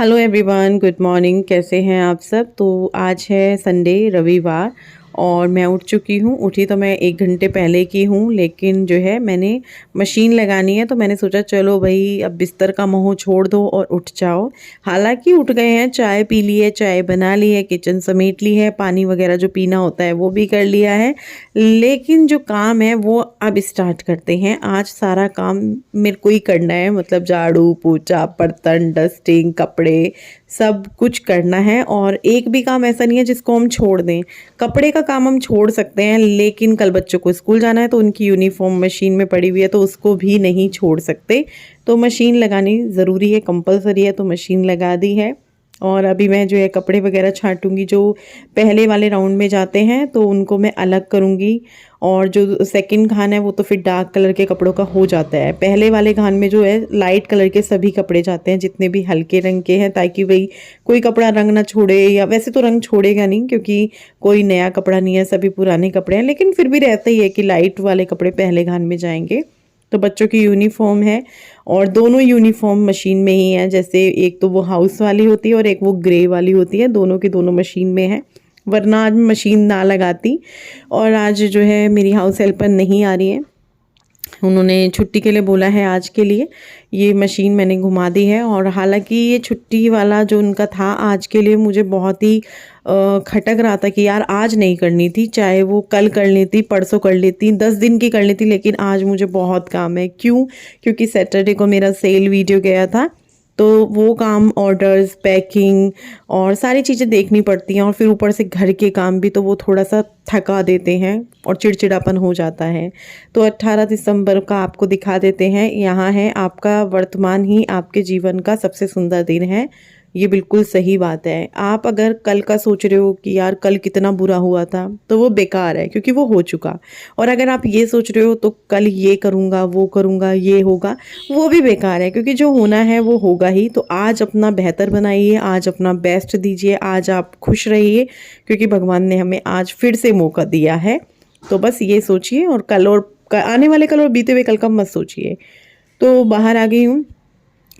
Hello everyone, good morning. कैसे हैं आप सब। तो आज है संडे, रविवार, और मैं उठ चुकी हूँ। उठी तो मैं 1 घंटे पहले की हूँ, लेकिन जो है मैंने मशीन लगानी है तो मैंने सोचा चलो भाई अब बिस्तर का मोह छोड़ दो और उठ जाओ। हालांकि उठ गए हैं, चाय पी ली है, चाय बना ली है, किचन समेट ली है, पानी वगैरह जो पीना होता है वो भी कर लिया है, लेकिन जो काम है वो अब स्टार्ट करते हैं। आज सारा काम मेरे को ही करना है, मतलब झाड़ू पोछा बर्तन डस्टिंग कपड़े सब कुछ करना है। और एक भी काम ऐसा नहीं है जिसको हम छोड़ दें। कपड़े का काम हम छोड़ सकते हैं, लेकिन कल बच्चों को स्कूल जाना है तो उनकी यूनिफॉर्म मशीन में पड़ी हुई है तो उसको भी नहीं छोड़ सकते। तो मशीन लगानी ज़रूरी है, कंपलसरी है, तो मशीन लगा दी है। और अभी मैं जो है कपड़े वगैरह छांटूंगी। जो पहले वाले राउंड में जाते हैं तो उनको मैं अलग करूंगी, और जो सेकंड खान है वो तो फिर डार्क कलर के कपड़ों का हो जाता है। पहले वाले खान में जो है लाइट कलर के सभी कपड़े जाते हैं, जितने भी हल्के रंग के हैं, ताकि वही कोई कपड़ा रंग ना छोड़े। या वैसे तो रंग छोड़ेगा नहीं क्योंकि कोई नया कपड़ा नहीं है, सभी पुराने कपड़े हैं, लेकिन फिर भी रहता ही है कि लाइट वाले कपड़े पहले खान में जाएंगे। तो बच्चों की यूनिफॉर्म है और दोनों यूनिफॉर्म मशीन में ही है। जैसे एक तो वो हाउस वाली होती है और एक वो ग्रे वाली होती है, दोनों की दोनों मशीन में है, वरना आज मैं मशीन ना लगाती। और आज जो है मेरी हाउस हेल्पर नहीं आ रही है, उन्होंने छुट्टी के लिए बोला है आज के लिए। ये मशीन मैंने घुमा दी है। और हालांकि ये छुट्टी वाला जो उनका था आज के लिए मुझे बहुत ही खटक रहा था कि यार आज नहीं करनी थी, चाहे वो कल कर लेती, परसों कर लेती, 10 दिन की कर लेती, लेकिन आज मुझे बहुत काम है। क्यों? क्योंकि सैटरडे को मेरा सेल वीडियो गया था, तो वो काम, ऑर्डर्स, पैकिंग और सारी चीज़ें देखनी पड़ती हैं, और फिर ऊपर से घर के काम भी, तो वो थोड़ा सा थका देते हैं और चिड़चिड़ापन हो जाता है। तो 18 दिसंबर का आपको दिखा देते हैं। यहाँ है आपका वर्तमान ही आपके जीवन का सबसे सुंदर दिन है। ये बिल्कुल सही बात है। आप अगर कल का सोच रहे हो कि यार कल कितना बुरा हुआ था, तो वो बेकार है क्योंकि वो हो चुका। और अगर आप ये सोच रहे हो तो कल ये करूँगा, वो करूँगा, ये होगा, वो भी बेकार है क्योंकि जो होना है वो होगा ही। तो आज अपना बेहतर बनाइए, आज अपना बेस्ट दीजिए, आज आप खुश रहिए क्योंकि भगवान ने हमें आज फिर से मौका दिया है। तो बस ये सोचिए, और कल और आने वाले कल और बीते हुए कल का मत सोचिए। तो बाहर आ गई हूँ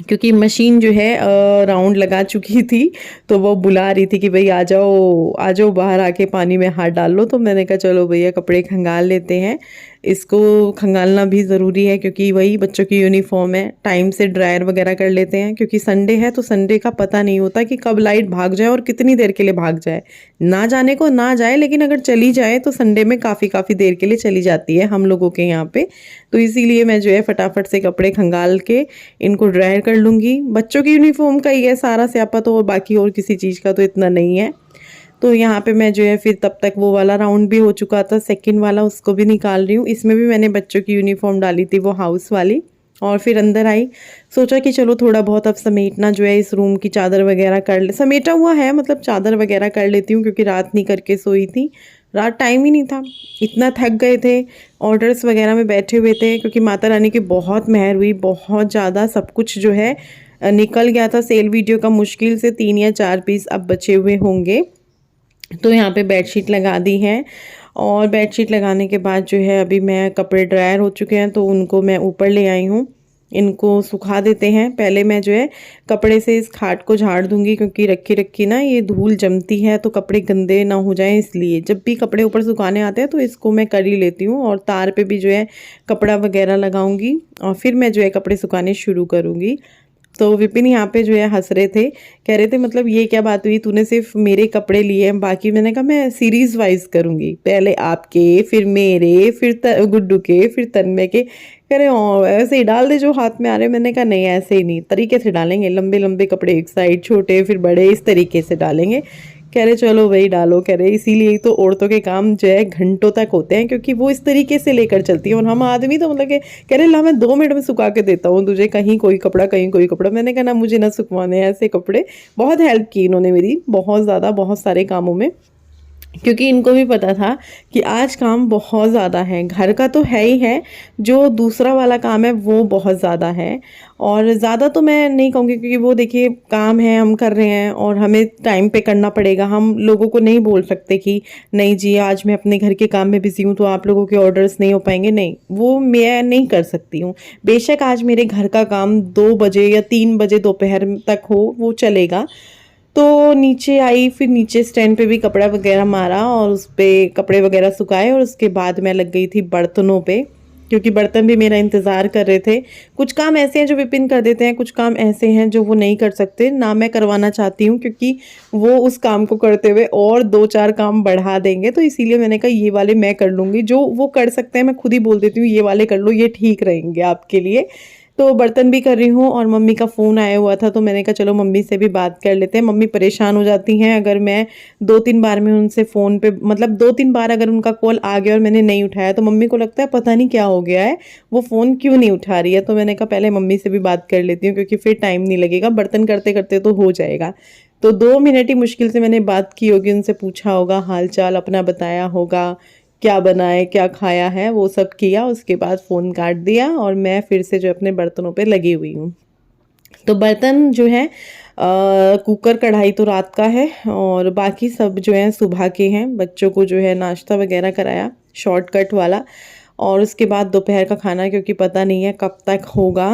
क्योंकि मशीन जो है राउंड लगा चुकी थी, तो वो बुला रही थी कि भाई आ जाओ आ जाओ, बाहर आके पानी में हाथ डाल लो। तो मैंने कहा चलो भैया कपड़े खंगाल लेते हैं। इसको खंगालना भी ज़रूरी है क्योंकि वही बच्चों की यूनिफॉर्म है। टाइम से ड्रायर वगैरह कर लेते हैं क्योंकि संडे है, तो संडे का पता नहीं होता कि कब लाइट भाग जाए और कितनी देर के लिए भाग जाए। ना जाने को ना जाए, लेकिन अगर चली जाए तो संडे में काफ़ी देर के लिए चली जाती है हम लोगों के यहाँ पे। तो इसीलिए मैं जो है फटाफट से कपड़े खंगाल के इनको ड्रायर कर लूँगी। बच्चों की यूनिफॉर्म का ही है सारा स्यापा, तो और बाकी और किसी चीज़ का तो इतना नहीं है। तो यहाँ पे मैं जो है फिर तब तक वो वाला राउंड भी हो चुका था, सेकंड वाला, उसको भी निकाल रही हूँ। इसमें भी मैंने बच्चों की यूनिफॉर्म डाली थी, वो हाउस वाली। और फिर अंदर आई, सोचा कि चलो थोड़ा बहुत अब समेटना जो है, इस रूम की चादर वगैरह कर ले, समेटा हुआ है, मतलब चादर वगैरह कर लेती हूँ क्योंकि रात नहीं करके सोई थी। रात टाइम ही नहीं था, इतना थक गए थे, ऑर्डर्स वगैरह में बैठे हुए थे, क्योंकि माता रानी की बहुत मेहर हुई, बहुत ज़्यादा सब कुछ जो है निकल गया था। सेल वीडियो का मुश्किल से 3 या 4 पीस अब बचे हुए होंगे। तो यहाँ पे बेडशीट लगा दी है, और बेडशीट लगाने के बाद जो है अभी मैं, कपड़े ड्रायर हो चुके हैं तो उनको मैं ऊपर ले आई हूँ, इनको सुखा देते हैं। पहले मैं जो है कपड़े से इस खाट को झाड़ दूंगी क्योंकि रखी रखी ना ये धूल जमती है तो कपड़े गंदे ना हो जाएं, इसलिए जब भी कपड़े ऊपर सुखाने आते हैं तो इसको मैं कर ही लेती हूँ। और तार पे भी जो है कपड़ा वगैरह लगाऊंगी और फिर मैं जो है कपड़े सुखाने शुरू करूँगी। तो विपिन यहाँ पे जो है हंस रहे थे, कह रहे थे मतलब ये क्या बात हुई, तूने सिर्फ मेरे कपड़े लिए हैं बाकी। मैंने कहा मैं सीरीज वाइज करूँगी, पहले आपके, फिर मेरे, फिर गुड्डू के, फिर तन्मय के। कह रहे ओ ऐसे ही डाल दे जो हाथ में आ रहे। मैंने कहा नहीं, ऐसे ही नहीं, तरीके से डालेंगे, लंबे लंबे कपड़े एक साइड, छोटे फिर बड़े, इस तरीके से डालेंगे। कह रहे चलो वही डालो। कह रहे इसीलिए तो औरतों के काम जो है घंटों तक होते हैं क्योंकि वो इस तरीके से लेकर चलती है, और हम आदमी तो मतलब कह रहे ला मैं 2 मिनट में सुखा के देता हूँ तुझे, कहीं कोई कपड़ा कहीं कोई कपड़ा। मैंने कहा ना मुझे ना सुखवाने ऐसे कपड़े। बहुत हेल्प की इन्होंने मेरी, बहुत ज़्यादा, बहुत सारे कामों में। क्योंकि इनको भी पता था कि आज काम बहुत ज़्यादा है, घर का तो है ही है, जो दूसरा वाला काम है वो बहुत ज़्यादा है। और ज़्यादा तो मैं नहीं कहूँगी, क्योंकि वो देखिए काम है, हम कर रहे हैं और हमें टाइम पे करना पड़ेगा। हम लोगों को नहीं बोल सकते कि नहीं जी आज मैं अपने घर के काम में बिज़ी हूँ तो आप लोगों के ऑर्डर्स नहीं हो पाएंगे, नहीं, वो मैं नहीं कर सकती हूँ। बेशक आज मेरे घर का काम 2 बजे या 3 बजे दोपहर तक हो, वो चलेगा। तो नीचे आई, फिर नीचे स्टैंड पे भी कपड़ा वगैरह मारा और उस पे कपड़े वगैरह सुखाए, और उसके बाद मैं लग गई थी बर्तनों पे, क्योंकि बर्तन भी मेरा इंतज़ार कर रहे थे। कुछ काम ऐसे हैं जो विपिन कर देते हैं, कुछ काम ऐसे हैं जो वो नहीं कर सकते, ना मैं करवाना चाहती हूँ, क्योंकि वो उस काम को करते हुए और 2-4 काम बढ़ा देंगे। तो इसीलिए मैंने कहा ये वाले मैं कर लूँगी, जो वो कर सकते हैं मैं खुद ही बोल देती हूँ ये वाले कर लो, ये ठीक रहेंगे आपके लिए। तो बर्तन भी कर रही हूँ, और मम्मी का फ़ोन आया हुआ था तो मैंने कहा चलो मम्मी से भी बात कर लेते हैं। मम्मी परेशान हो जाती हैं अगर मैं 2-3 बार में उनसे फ़ोन पे, मतलब 2-3 बार अगर उनका कॉल आ गया और मैंने नहीं उठाया तो मम्मी को लगता है पता नहीं क्या हो गया है, वो फ़ोन क्यों नहीं उठा रही है। तो मैंने कहा पहले मम्मी से भी बात कर लेती हूँ, क्योंकि फिर टाइम नहीं लगेगा, बर्तन करते करते तो हो जाएगा। तो 2 मिनट ही मुश्किल से मैंने बात की होगी, उनसे पूछा होगा हाल चाल अपना, बताया होगा क्या बनाए क्या खाया है, वो सब किया। उसके बाद फ़ोन काट दिया और मैं फिर से जो अपने बर्तनों पे लगी हुई हूँ। तो बर्तन जो है कुकर कढ़ाई तो रात का है, और बाकी सब जो है सुबह के हैं। बच्चों को जो है नाश्ता वगैरह कराया शॉर्टकट वाला, और उसके बाद दोपहर का खाना, क्योंकि पता नहीं है कब तक होगा,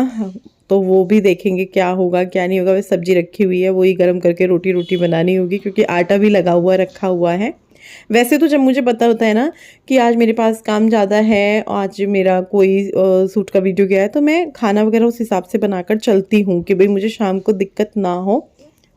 तो वो भी देखेंगे क्या होगा क्या नहीं होगा। वैसे सब्जी रखी हुई है, वही गर्म करके रोटी रोटी बनानी होगी, क्योंकि आटा भी लगा हुआ रखा हुआ है। वैसे तो जब मुझे पता होता है ना कि आज मेरे पास काम ज़्यादा है, आज मेरा कोई सूट का वीडियो गया है, तो मैं खाना वगैरह उस हिसाब से बनाकर चलती हूँ कि भाई मुझे शाम को दिक्कत ना हो।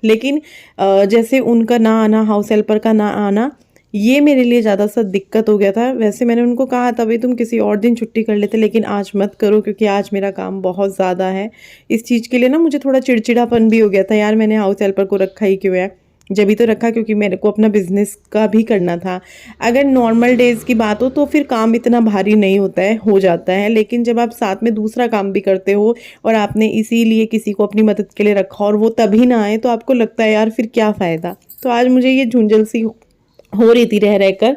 लेकिन जैसे उनका ना आना, हाउस हेल्पर का ना आना, ये मेरे लिए ज़्यादा सा दिक्कत हो गया था। वैसे मैंने उनको कहा था भाई तुम किसी और दिन छुट्टी कर लेते, लेकिन आज मत करो, क्योंकि आज मेरा काम बहुत ज़्यादा है। इस चीज़ के लिए ना मुझे थोड़ा चिड़चिड़ापन भी हो गया था, यार मैंने हाउस हेल्पर को रखा ही क्यों है। जब भी तो रखा क्योंकि मेरे को अपना बिजनेस का भी करना था। अगर नॉर्मल डेज़ की बात हो तो फिर काम इतना भारी नहीं होता है, हो जाता है। लेकिन जब आप साथ में दूसरा काम भी करते हो और आपने इसीलिए किसी को अपनी मदद के लिए रखा और वो तभी ना आए, तो आपको लगता है यार फिर क्या फ़ायदा। तो आज मुझे ये झुंझल सी हो रही थी रह रहकर,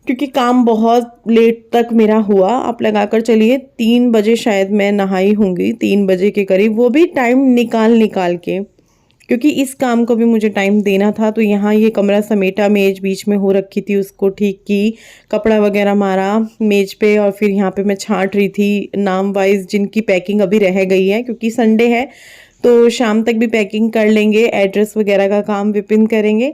क्योंकि काम बहुत लेट तक मेरा हुआ। आप लगाकर चलिए 3 बजे शायद मैं नहाई होंगी, 3 बजे के करीब, वो भी टाइम निकाल निकाल के, क्योंकि इस काम को भी मुझे टाइम देना था। तो यहाँ ये कमरा समेटा, मेज बीच में हो रखी थी उसको ठीक की, कपड़ा वगैरह मारा मेज पे, और फिर यहाँ पे मैं छांट रही थी नाम वाइज जिनकी पैकिंग अभी रह गई है, क्योंकि संडे है तो शाम तक भी पैकिंग कर लेंगे। एड्रेस वगैरह का काम विपिन करेंगे,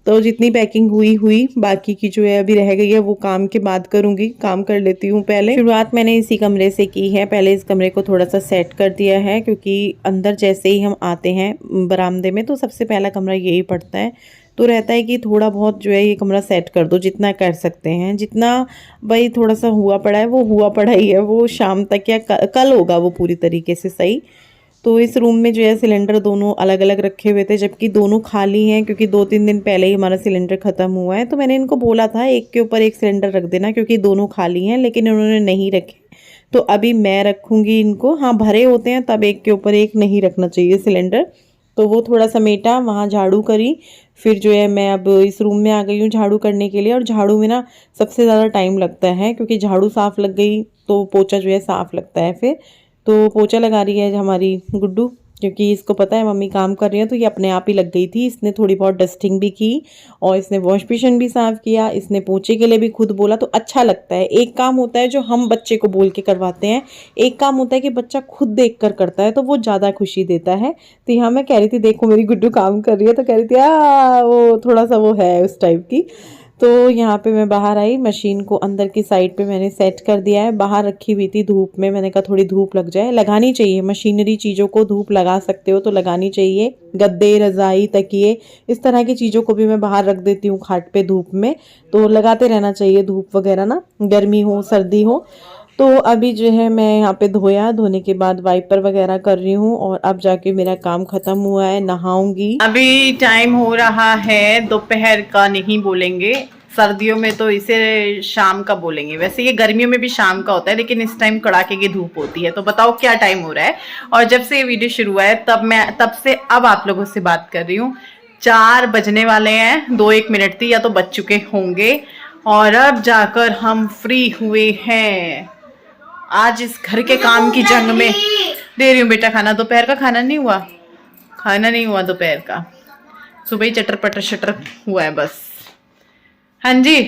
तो जितनी पैकिंग हुई हुई, बाकी की जो है अभी रह गई है वो काम के बाद करूँगी। काम कर लेती हूँ पहले। शुरुआत मैंने इसी कमरे से की है, पहले इस कमरे को थोड़ा सा सेट कर दिया है, क्योंकि अंदर जैसे ही हम आते हैं बरामदे में तो सबसे पहला कमरा यही पड़ता है। तो रहता है कि थोड़ा बहुत जो है ये कमरा सेट कर दो, जितना कर सकते हैं, जितना भाई थोड़ा सा हुआ पड़ा है वो हुआ पड़ा ही है, वो शाम तक या कल होगा वो पूरी तरीके से सही। तो इस रूम में जो है सिलेंडर दोनों अलग अलग रखे हुए थे, जबकि दोनों खाली हैं, क्योंकि 2-3 दिन पहले ही हमारा सिलेंडर ख़त्म हुआ है। तो मैंने इनको बोला था एक के ऊपर एक सिलेंडर रख देना, क्योंकि दोनों खाली हैं, लेकिन इन्होंने नहीं रखे। तो अभी मैं रखूँगी इनको। हाँ, भरे होते हैं तब एक के ऊपर एक नहीं रखना चाहिए सिलेंडर। तो वो थोड़ा समेटा, वहाँ झाड़ू करी, फिर जो है मैं अब इस रूम में आ गई हूँ झाड़ू करने के लिए। और झाड़ू में ना सबसे ज़्यादा टाइम लगता है, क्योंकि झाड़ू साफ़ लग गई तो पोछा जो है साफ़ लगता है फिर। तो पोछा लगा रही है हमारी गुड्डू, क्योंकि इसको पता है मम्मी काम कर रही है, तो ये अपने आप ही लग गई थी। इसने थोड़ी बहुत डस्टिंग भी की और इसने वॉश बेसिन भी साफ़ किया, इसने पोछे के लिए भी खुद बोला। तो अच्छा लगता है। एक काम होता है जो हम बच्चे को बोल के करवाते हैं, एक काम होता है कि बच्चा खुद देख कर करता है, तो वो ज़्यादा खुशी देता है। तो यहाँ मैं कह रही थी देखो मेरी गुड्डू काम कर रही है, तो कह रही थी वो थोड़ा सा वो है उस टाइप की। तो यहाँ पे मैं बाहर आई, मशीन को अंदर की साइड पे मैंने सेट कर दिया है। बाहर रखी हुई थी धूप में, मैंने कहा थोड़ी धूप लग जाए, लगानी चाहिए। मशीनरी चीज़ों को धूप लगा सकते हो तो लगानी चाहिए। गद्दे, रज़ाई, तकिए, इस तरह की चीज़ों को भी मैं बाहर रख देती हूँ खाट पे धूप में। तो लगाते रहना चाहिए धूप वगैरह ना, गर्मी हो सर्दी हो। तो अभी जो है मैं यहाँ पे धोया, धोने के बाद वाइपर वगैरह कर रही हूँ, और अब जाके मेरा काम खत्म हुआ है, नहाऊंगी। अभी टाइम हो रहा है दोपहर का, नहीं बोलेंगे, सर्दियों में तो इसे शाम का बोलेंगे। वैसे ये गर्मियों में भी शाम का होता है, लेकिन इस टाइम कड़ाके की धूप होती है। तो बताओ क्या टाइम हो रहा है। और जब से ये वीडियो शुरू हुआ है तब से अब आप लोगों से बात कर रही हूँ। 4 बजने वाले हैं, 2-1 मिनट थी या तो बज चुके होंगे। और अब जाकर हम फ्री हुए हैं आज इस घर के काम की जंग में। दे रही हूँ बेटा खाना। दोपहर का खाना नहीं हुआ, खाना नहीं हुआ दोपहर का, सुबह ही चटर पटर शटर हुआ है बस। हाँ जी,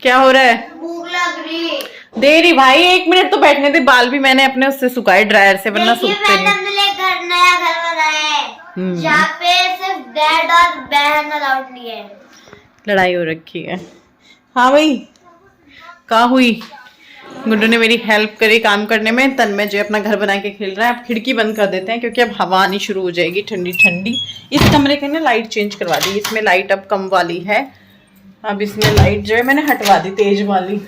क्या हो रहा है? भूख लग रही। दे रही भाई, 1 मिनट तो बैठने दे। बाल भी मैंने अपने उससे सुखाए ड्रायर से, वरना सूखते नहीं। नया घर बनाया है जहाँ पे सिर्फ डैड और बहन अलाउड नहीं है। लड़ाई हो रखी है। हाँ भाई, कहाँ हुई? गुड्डू ने मेरी हेल्प करी काम करने में। तन्मय जो अपना घर बना के खेल रहा है। अब खिड़की बंद कर देते हैं क्योंकि अब हवा आनी शुरू हो जाएगी ठंडी ठंडी। इस कमरे के ना लाइट चेंज करवा दी, इसमें लाइट अब कम वाली है। अब इसमें लाइट जो है मैंने हटवा दी, तेज वाली।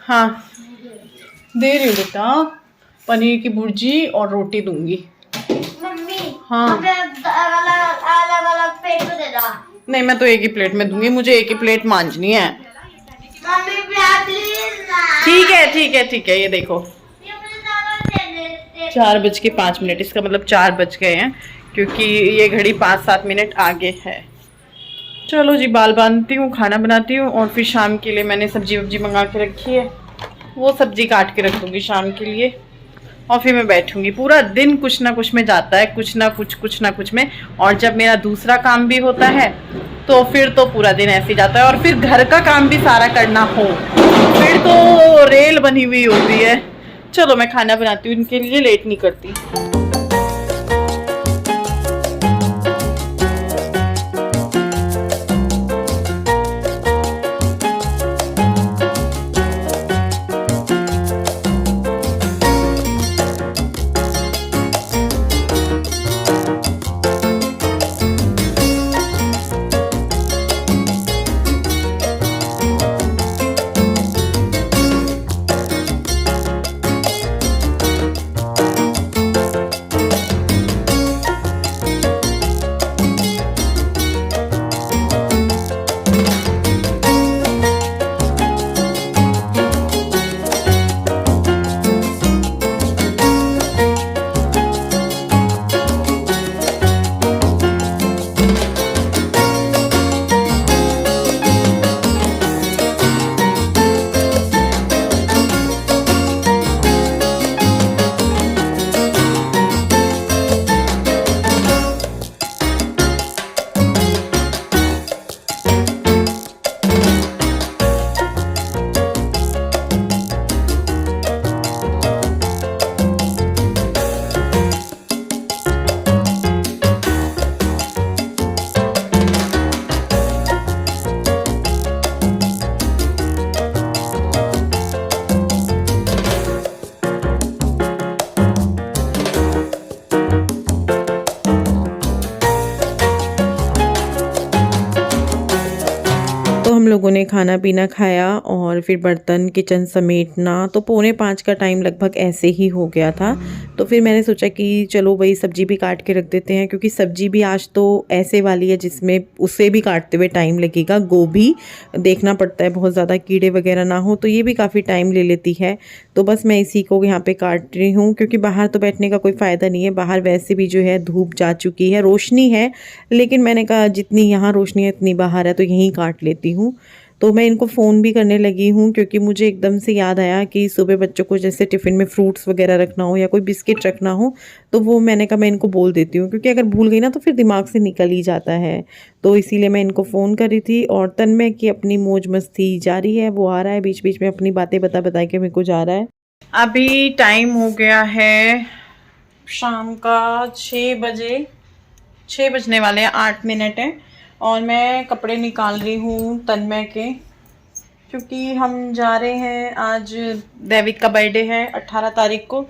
हाँ दे रही हूँ बेटा, पनीर की भुर्जी और रोटी दूंगी। मम्मी हाँ अलग अलग प्लेट में दे दो। नहीं, मैं तो एक ही प्लेट में दूंगी, मुझे एक ही प्लेट मांजनी है। ठीक है ठीक है ठीक है। ये देखो 4:05, इसका मतलब 4 बज गए हैं क्योंकि ये घड़ी 5-7 मिनट आगे है। चलो जी, बाल बांधती हूँ, खाना बनाती हूँ और फिर शाम के लिए मैंने सब्जी वब्जी मंगा के रखी है, वो सब्जी काट के रख दूँगी शाम के लिए। और फिर मैं बैठूंगी। पूरा दिन कुछ ना कुछ में जाता है, कुछ ना कुछ में। और जब मेरा दूसरा काम भी होता है तो फिर तो पूरा दिन ऐसे ही जाता है। और फिर घर का काम भी सारा करना हो फिर तो रेल बनी हुई होती है। चलो मैं खाना बनाती हूँ इनके लिए, लेट नहीं करती। हम लोगों ने खाना पीना खाया और फिर बर्तन किचन समेटना, तो 4:45 का टाइम लगभग ऐसे ही हो गया था। तो फिर मैंने सोचा कि चलो भाई सब्जी भी काट के रख देते हैं, क्योंकि सब्जी भी आज तो ऐसे वाली है जिसमें उसे भी काटते हुए टाइम लगेगा। गोभी देखना पड़ता है बहुत ज़्यादा कीड़े वगैरह ना हो, तो ये भी काफ़ी टाइम ले लेती है। तो बस मैं इसी को यहाँ पे काट रही हूँ, क्योंकि बाहर तो बैठने का कोई फ़ायदा नहीं है। बाहर वैसे भी जो है धूप जा चुकी है, रोशनी है, लेकिन मैंने कहा जितनी यहाँ रोशनी है इतनी बाहर है, तो यहीं काट लेती हूँ। तो मैं इनको फ़ोन भी करने लगी हूँ, क्योंकि मुझे एकदम से याद आया कि सुबह बच्चों को जैसे टिफ़िन में फ्रूट्स वगैरह रखना हो या कोई बिस्किट रखना हो, तो वो मैंने कहा मैं इनको बोल देती हूँ, क्योंकि अगर भूल गई ना तो फिर दिमाग से निकल ही जाता है। तो इसीलिए मैं इनको फ़ोन करी थी। और तन्मय की अपनी मौज मस्ती जारी है, वो आ रहा है बीच बीच में अपनी बातें बता के मेरे को जा रहा है। अभी टाइम हो गया है शाम का 6 बजे, 6 बजने वाले हैं, 8 मिनट है। और मैं कपड़े निकाल रही हूँ तन्मय के, क्योंकि हम जा रहे हैं, आज दैविक का बर्थडे है 18 तारीख को।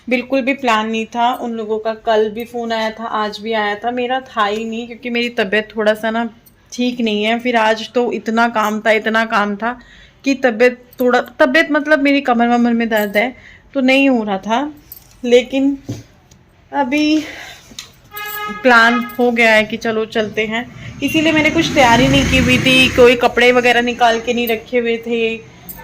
बिल्कुल भी प्लान नहीं था उन लोगों का। कल भी फ़ोन आया था, आज भी आया था, मेरा था ही नहीं, क्योंकि मेरी तबीयत थोड़ा सा ना ठीक नहीं है। फिर आज तो इतना काम था कि तबीयत मतलब मेरी कमर वमर में दर्द है, तो नहीं हो रहा था। लेकिन अभी प्लान हो गया है कि चलो चलते हैं, इसीलिए मैंने कुछ तैयारी नहीं की हुई थी, कोई कपड़े वगैरह निकाल के नहीं रखे हुए थे,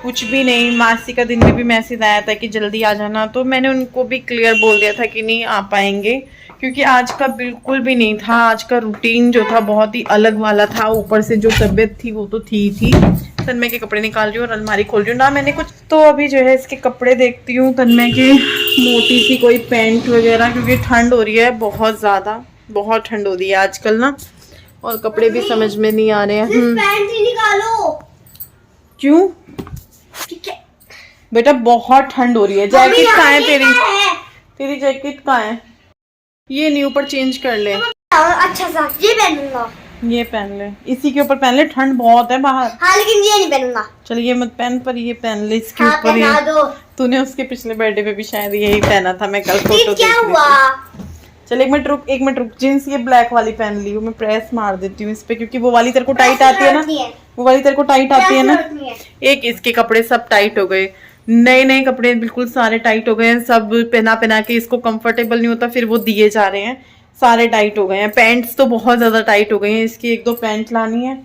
कुछ भी नहीं। मासी का दिन में भी मैसेज आया था कि जल्दी आ जाना, तो मैंने उनको भी क्लियर बोल दिया था कि नहीं आ पाएंगे, क्योंकि आज का बिल्कुल भी नहीं था। आज का रूटीन जो था बहुत ही अलग वाला था। ऊपर से जो तबीयत थी वो तो थी। तन्मय के कपड़े निकाल रही हूँ और अलमारी खोल रही हूँ ना मैंने कुछ। तो अभी जो है इसके कपड़े देखती हूँ, तन्मय के मोटी सी कोई पैंट वगैरह, क्योंकि ठंड हो रही है बहुत ज़्यादा, बहुत ठंड हो रही है आजकल ना, और कपड़े भी समझ में नहीं आ रहे हैं। पैंट ही निकालो। क्यों बेटा? बहुत ठंड हो रही है। जैकेट कहाँ है तेरी? तेरी जैकेट कहाँ है? ये नहीं, ऊपर चेंज कर ले। अच्छा सा ये पहनूंगा। ये पहन ले, इसी के ऊपर पहन ले, ठंड बहुत है बाहर। हाँ लेकिन ये नहीं पहनूंगा। चल ये मत पहन, पर ये पहन ले इसके हाँ, ऊपर। पहना दो। तूने उसके पिछले बर्थडे पे भी शायद यही पहना था, मैं कल फोटो क्या देख रही हुआ? थी। चल एक मिनट रुक। जींस ये ब्लैक वाली पहन ली हूँ मैं, प्रेस मार देती हूँ इस पे, क्योंकि वो वाली तेरे को टाइट आती है ना, वो वाली तेरे को टाइट आती है ना। एक इसके कपड़े सब टाइट हो गए, नए कपड़े बिल्कुल सारे टाइट हो गए हैं। सब पहना के इसको कंफर्टेबल नहीं होता, फिर वो दिए जा रहे हैं, सारे टाइट हो गए हैं। पैंट्स तो बहुत ज़्यादा टाइट हो गए हैं। इसकी 1-2 पैंट लानी है।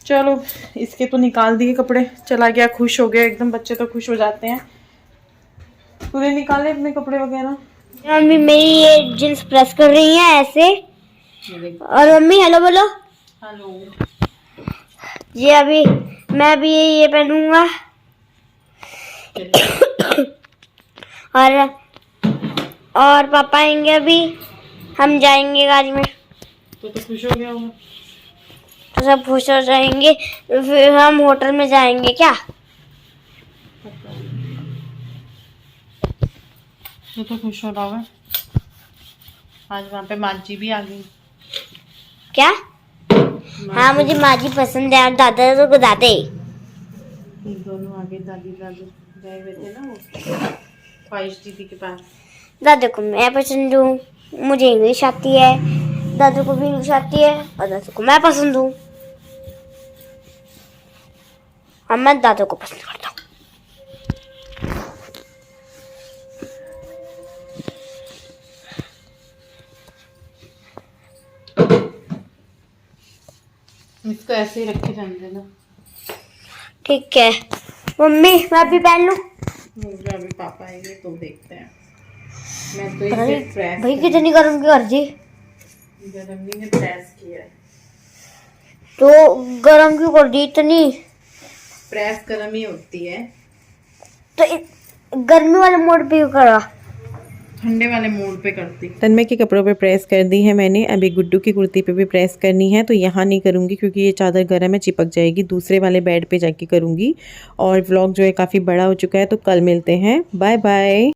चलो इसके तो निकाल दिए कपड़े, चला गया, खुश हो गया एकदम। बच्चे तो खुश हो जाते हैं। तूने निकाले अपने कपड़े वगैरह? मम्मी मेरी ये जींस प्रेस कर रही है ऐसे, और मम्मी हेलो बोलो। हेलो। ये अभी मैं भी ये पहनूंगा और पापा आएंगे, अभी हम जाएंगे गाड़ी में। तो खुश हो गया होगा। तो सब खुश हो जाएंगे, फिर हम होटल में जाएंगे क्या? तो खुश हो रहा होगा। आज वहाँ पे माजी भी आ गई। क्या? हाँ मुझे माजी पसंद है और दादा तो दादे दोनों आगे दादी दादू गए हुए थे ना वो ख्वाहिश दीदी के पास। दादा को मैं पसंद हूँ, मुझे इंग्लिश आती है, दादू को भी इंग्लिश आती है और दादू को मैं पसंद हूँ, और मैं दादू को पसंद करता हूँ। इसको ऐसे ही रखे रहने देना। ठीक है मम्मी, मैं भी पहन लूँ? अभी पापा आएंगे तो देखते हैं। मैं तो इसे प्रेस भाई कितनी गर्म की कर दी? गर्मी ने प्रेस किया है। तो गर्म क्यों कर दी इतनी? प्रेस गर्म ही होती है। तो गर्मी वाले मोड पे क्यों करा? ठंडे वाले मोड पे करती। तन्मय के कपड़ों पे प्रेस कर दी है मैंने। अभी गुड्डू की कुर्ती पे भी प्रेस करनी है, तो यहाँ नहीं करूँगी क्योंकि ये चादर गर्म है, चिपक जाएगी। दूसरे वाले बेड पे जाके करूँगी। और व्लॉग जो है काफ़ी बड़ा हो चुका है, तो कल मिलते हैं। Bye bye.